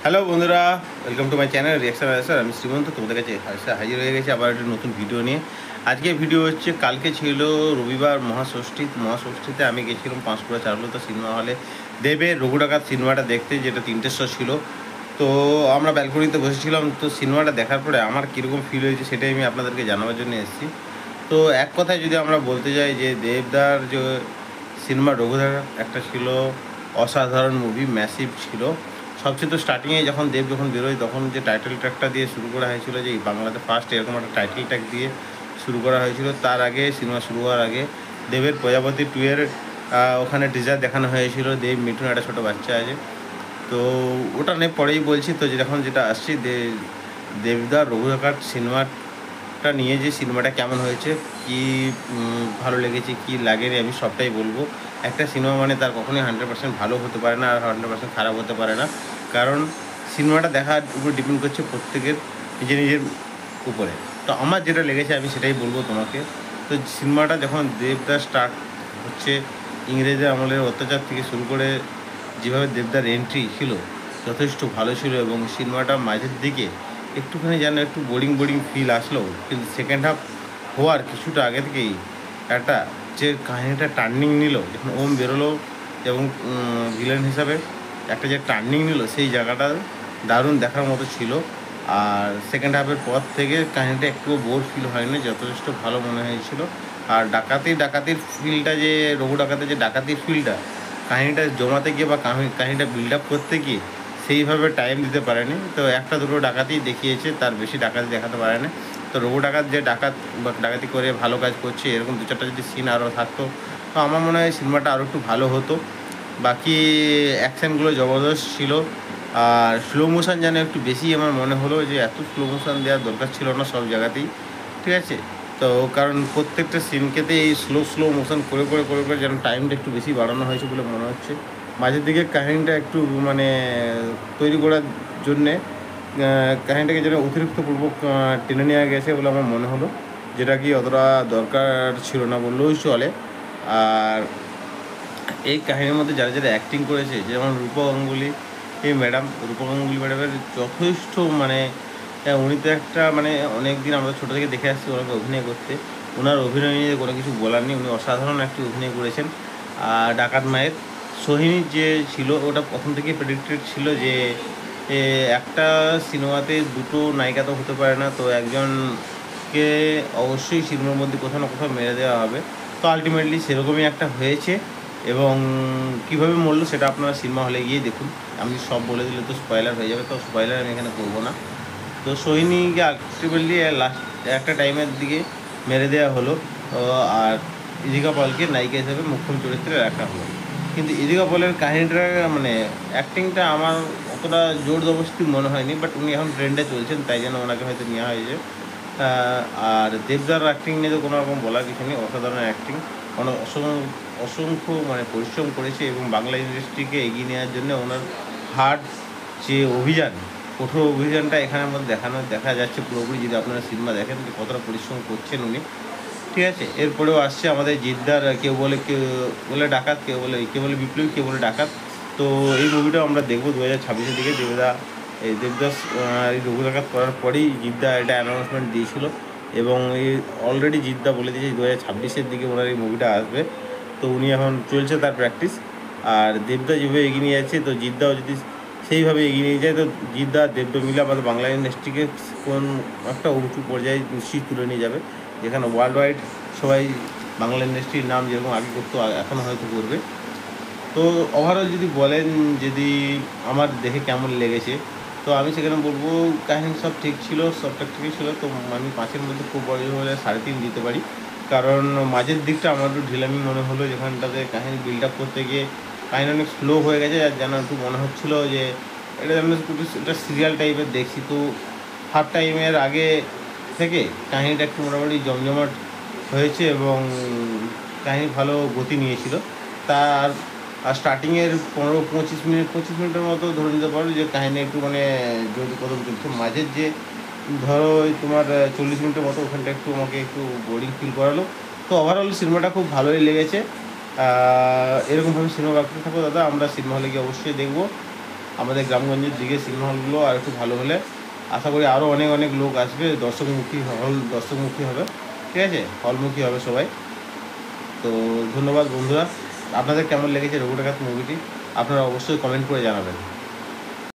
Hello বন্ধুরা, welcome to my channel reaction sir. আমি শ্রীমন্ত তোমাদের কাছে হাজির হয়ে গেছি আবার একটি নতুন ভিডিও নিয়ে। আজকে ভিডিও হচ্ছে, কালকে ছিল রবিবার মহাষষ্ঠীতে আমি গেছিলাম পাঁশকুড়া চারুলতা সিনেমা হলে দেবের রঘু ডাকাত সিনেমাটা দেখতে, যেটা 3টে শো ছিল। তো আমরা ব্যালকনিতে বসেছিলাম। তো সিনেমাটা দেখার পরে আমার কীরকম ফিল হয়েছে সেটাই আমি আপনাদেরকে জানাবার জন্য এসেছি। তো এক কথায় যদি আমরা বলতে যাই যে দেবদার যে সিনেমা রঘু ডাকাত একটা ছিল অসাধারণ মুভি, ম্যাসিভ ছিল। সবচেয়ে তো স্টার্টিংয়ে যখন বেরোয় তখন যে টাইটেল ট্র্যাকটা দিয়ে শুরু করা হয়েছিল, যে বাংলাতে ফার্স্ট এরকম একটা টাইটেল ট্র্যাক দিয়ে শুরু করা হয়েছিল। তার আগে সিনেমা শুরু হওয়ার আগে দেবের প্রজাপতি 2 এর ওখানে টিজার দেখানো হয়েছিল। দেব, মিঠুন, একটা ছোটো বাচ্চা আছে। তো ওটা নিয়ে পরেই বলছি। তো যেটা আসছি, দেবদার রঘু ডাকাত সিনেমাটা নিয়ে, যে সিনেমাটা কেমন হয়েছে, কি ভালো লেগেছে, কি লাগেনি, আমি সবটাই বলবো। একটা সিনেমা মানে তার কখনোই 100% ভালো হতে পারে না, আর 100% খারাপ হতে পারে না। কারণ সিনেমাটা দেখার উপর ডিপেন্ড করছে প্রত্যেকের নিজের উপরে। তো আমার যেটা লেগেছে আমি সেটাই বলবো তোমাকে। তো সিনেমাটা যখন দেবদাস স্টার্ট হচ্ছে, ইংরেজের আমলের অত্যাচার থেকে শুরু করে যেভাবে দেবদার এন্ট্রি ছিল যথেষ্ট ভালো ছিল, এবং সিনেমাটা মাঝের দিকে একটুখানি যেন একটু বোরিং ফিল আসলো। কিন্তু সেকেন্ড হাফ হওয়ার কিছুটা আগে থেকেই একটা যে কাহিনিটা টার্নিং নিল, যখন ওম বেরোলো এবং ভিলেন হিসাবে একটা যে টার্নিং নিল, সেই জায়গাটা দারুণ দেখার মতো ছিল। আর সেকেন্ড হাফের পর থেকে কাহিনিটা একটুও বোর ফিল হয়নি, যথেষ্ট ভালো মনে হয়েছিল। আর ডাকাতির ফিলটা, যে রঘু ডাকাতের যে ডাকাতির ফিলটা, কাহিনিটা জমাতে গিয়ে বা কাহিনিটা বিল্ড আপ করতে গিয়ে সেইভাবে টাইম দিতে পারেনি। তো একটা দুটো ডাকাতি দেখিয়েছে, তার বেশি ডাকাতি দেখাতে পারেনি। তো রঘু ডাকাত যে ডাকাতি করে ভালো কাজ করছে, এরকম 2-4টা যদি সিন আরও থাকতো, তো আমার মনে হয় সিনেমাটা আরও একটু ভালো হতো। বাকি অ্যাকশানগুলো জবরদস্ত ছিল। আর স্লো মোশন যেন একটু বেশি আমার মনে হলো, যে এত স্লো মোশন দেওয়ার দরকার ছিল না সব জায়গাতেই, ঠিক আছে। তো কারণ প্রত্যেকটা সিনকেতে এই স্লো মোশন করে যেন টাইমটা একটু বেশি বাড়ানো হয়েছে বলে মনে হচ্ছে। মাঝের দিকে কাহিনিটা একটু মানে তৈরি করার জন্যে কাহিনিটাকে যেন অতিরিক্তপূর্বক টেনে নেওয়া গেছে বলে আমার মনে হলো, যেটা কি অতটা দরকার ছিল না বললেও চলে। আর এই কাহিনীর মধ্যে যারা অ্যাক্টিং করেছে, যেমন রূপা গাঙ্গুলি ম্যাডামের যথেষ্ট মানে উনি তো একটা মানে অনেক দিন আমরা ছোটো থেকে দেখে আসছি ওনাকে অভিনয় করতে। ওনার অভিনয় নিয়ে কোনো কিছু বলার নেই, উনি অসাধারণ একটি অভিনয় করেছেন। আর ডাকাত মায়ের সোহিনী যে ছিল, ওটা প্রথম থেকেই প্রেডিক্টেড ছিল যে একটা সিনেমাতে দুটো নায়িকা তো হতে পারে না, তো একজনকে অবশ্যই সিনেমার মধ্যে কোথাও না কোথাও মেরে দেওয়া হবে। তো আলটিমেটলি সেরকমই একটা হয়েছে। এবং কীভাবে মরলো সেটা আপনারা সিনেমা হলে গিয়ে দেখুন। আমি সব বলে দিলে তো স্পয়লার হয়ে যাবে, তো স্পয়লার আমি এখানে করবো না। তো সোহিনীকে আলটিমেটলি লাস্ট একটা টাইমের দিকে মেরে দেওয়া হলো। আর ইদিকা পলকে নায়িকা হিসেবে মুখ্য চরিত্রে রাখা হলো। কিন্তু ইদিকা পলের কাহিনিটা মানে অ্যাক্টিংটা আমার অতটা জোর জবরদস্তি মনে হয়নি, বাট উনি এখন ট্রেন্ডে চলছেন, তাই জন্য ওনাকে হয়তো নেওয়া হয়েছে। আর দেবদার অ্যাক্টিং নিয়ে তো কোনো রকম বলার কিছু নেই, অসাধারণ অ্যাক্টিং। অসংখ্য মানে পরিশ্রম করেছে, এবং বাংলা ইন্ডাস্ট্রিকে এগিয়ে নেওয়ার জন্য ওনার হার্ড যে অভিযান, কঠোর অভিযানটা এখানের মধ্যে দেখা যাচ্ছে পুরোপুরি। যদি আপনারা সিনেমা দেখেন যে কতটা পরিশ্রম করছেন উনি, ঠিক আছে। এরপরেও আসছে আমাদের জিদ্দার কেউ বলে ডাকাত, কেউ বলে বিপ্লবী, কেউ বলে ডাকাত। তো এই মুভিটাও আমরা দেখবো 2026-এর দিকে। দেবদাস এই রঘু ডাকাত করার পরেই জিদ্দা এটা অ্যানাউন্সমেন্ট দিয়েছিল, এবং এই অলরেডি জিদ্দা বলে দিয়েছে 2026-এর দিকে ওনার এই মুভিটা আসবে। তো উনি এখন চলছে তার প্র্যাকটিস। আর দেবদা যেভাবে এগিয়ে নিয়ে যাচ্ছে, তো জিদ্দাও যদি সেইভাবে এগিয়ে নিয়ে যায়, তো জিদ্দা দেবদা মিলে আমাদের বাংলা ইন্ডাস্ট্রিকে কোন একটা উঁচু পর্যায়ে নিশ্চিত তুলে নিয়ে যাবে, যেখানে ওয়ার্ল্ড ওয়াইড সবাই বাংলা ইন্ডাস্ট্রির নাম যেরকম আগে করতো এখনও হয়তো করবে। তো ওভারঅল যদি বলেন, যদি আমার দেখে কেমন লেগেছে, তো আমি সেখানে বলবো কাহিনী সব ঠিক ছিল, সবটা ঠিকই ছিল। তো আমি 5-এর মধ্যে খুব বড় হলে 3.5 দিতে পারি। কারণ মাঝের দিকটা আমার একটু ঢিলামি মনে হলো, যেখানটাতে কাহিনী বিল্ড আপ করতে গিয়ে কাহিনী অনেক স্লো হয়ে গেছে। আর যেন একটু মনে হচ্ছিলো যে এটা যেন একটা সিরিয়াল টাইপের দেখছি। তো হাফ টাইমের আগে থেকে কাহিনিটা একটু মোটামুটি জমজমাট হয়েছে, এবং কাহিনি ভালো গতি নিয়েছিল। তার আর স্টার্টিংয়ের 15-25 মিনিটের মতো ধরে নিতে পারো যে কাহিনি একটু মানে যদি কদম চলছে। মাঝের যে ধরো তোমার 40 মিনিটের মতো, ওখানটা একটু আমাকে একটু বোরিং ফিল করালো। তো ওভারঅল সিনেমাটা খুব ভালোই লেগেছে। এরকমভাবে সিনেমা রাখতে থাকো দাদা, আমরা সিনেমা হলে গিয়ে অবশ্যই দেখবো। আমাদের গ্রামগঞ্জের দিকে সিনেমা হলগুলো আর একটু ভালো হলে আশা করি আরও অনেক অনেক লোক আসবে, দর্শকমুখী হবে, ঠিক আছে, হলমুখী হবে সবাই। তো ধন্যবাদ বন্ধুরা, আপনাদের কেমন লেগেছে রঘু ডাকাত মুভিটি আপনারা অবশ্যই কমেন্ট করে জানাবেন।